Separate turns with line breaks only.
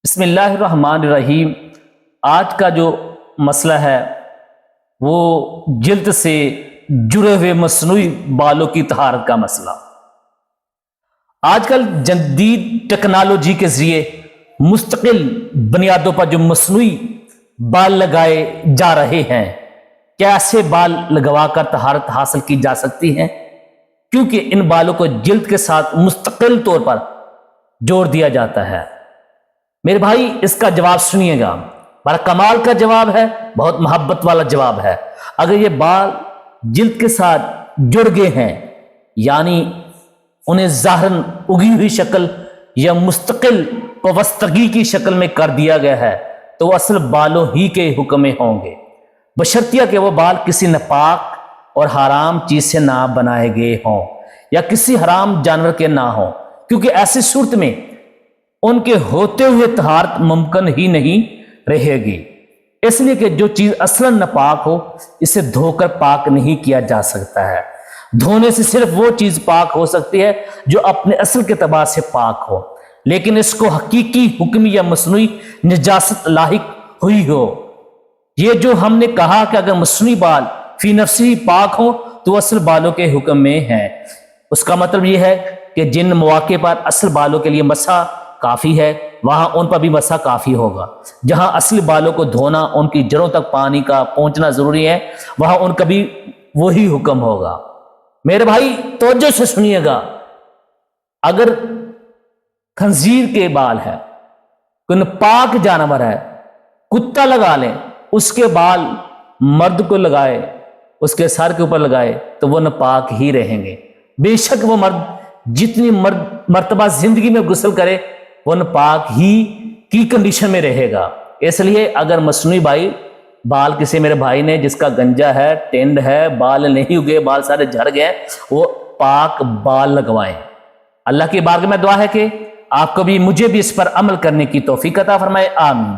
بسم اللہ الرحمن الرحیم۔ آج کا جو مسئلہ ہے وہ جلد سے جڑے ہوئے مصنوعی بالوں کی طہارت کا مسئلہ۔ آج کل جدید ٹیکنالوجی کے ذریعے مستقل بنیادوں پر جو مصنوعی بال لگائے جا رہے ہیں، کیا ایسے بال لگوا کر طہارت حاصل کی جا سکتی ہے؟ کیونکہ ان بالوں کو جلد کے ساتھ مستقل طور پر جوڑ دیا جاتا ہے۔ میرے بھائی اس کا جواب سنیے گا، بڑا کمال کا جواب ہے، بہت محبت والا جواب ہے۔ اگر یہ بال جلد کے ساتھ جڑ گئے ہیں، یعنی انہیں ظاہراً اگی ہوئی شکل یا مستقل وابستگی کی شکل میں کر دیا گیا ہے، تو وہ اصل بالوں ہی کے حکم میں ہوں گے، بشرطیہ کہ وہ بال کسی ناپاک اور حرام چیز سے نہ بنائے گئے ہوں یا کسی حرام جانور کے نہ ہوں، کیونکہ ایسی صورت میں ان کے ہوتے ہوئے طہارت ممکن ہی نہیں رہے گی۔ اس لیے کہ جو چیز اصلاً ناپاک ہو اسے دھو کر پاک نہیں کیا جا سکتا ہے۔ دھونے سے صرف وہ چیز پاک ہو سکتی ہے جو اپنے اصل کے اعتبار سے پاک ہو، لیکن اس کو حقیقی حکمی یا مصنوعی نجاست لاحق ہوئی ہو۔ یہ جو ہم نے کہا کہ اگر مصنوعی بال فی نفسی پاک ہو تو وہ اصل بالوں کے حکم میں ہیں، اس کا مطلب یہ ہے کہ جن مواقع پر اصل بالوں کے لیے مسح کافی ہے وہاں ان پر بھی مسح کافی ہوگا۔ جہاں اصل بالوں کو دھونا، ان کی جڑوں تک پانی کا پہنچنا ضروری ہے، وہاں ان کا بھی وہی حکم ہوگا۔ میرے بھائی توجہ سے سنیے گا، اگر خنزیر کے بال ہے، کوئی پاک جانور ہے، کتا لگا لیں، اس کے بال مرد کو لگائے، اس کے سر کے اوپر لگائے تو وہ ناپاک ہی رہیں گے۔ بے شک وہ مرد جتنی مرتبہ زندگی میں غسل کرے وہ ناپاک ہی کی کنڈیشن میں رہے گا۔ اس لیے اگر مصنوعی بال کسی میرے بھائی نے جس کا گنجا ہے، ٹینڈ ہے، بال نہیں اگے، بال سارے جھڑ گئے، وہ پاک بال لگوائیں۔ اللہ کی بارگاہ میں دعا ہے کہ آپ کو بھی مجھے بھی اس پر عمل کرنے کی توفیق عطا فرمائے، آمین۔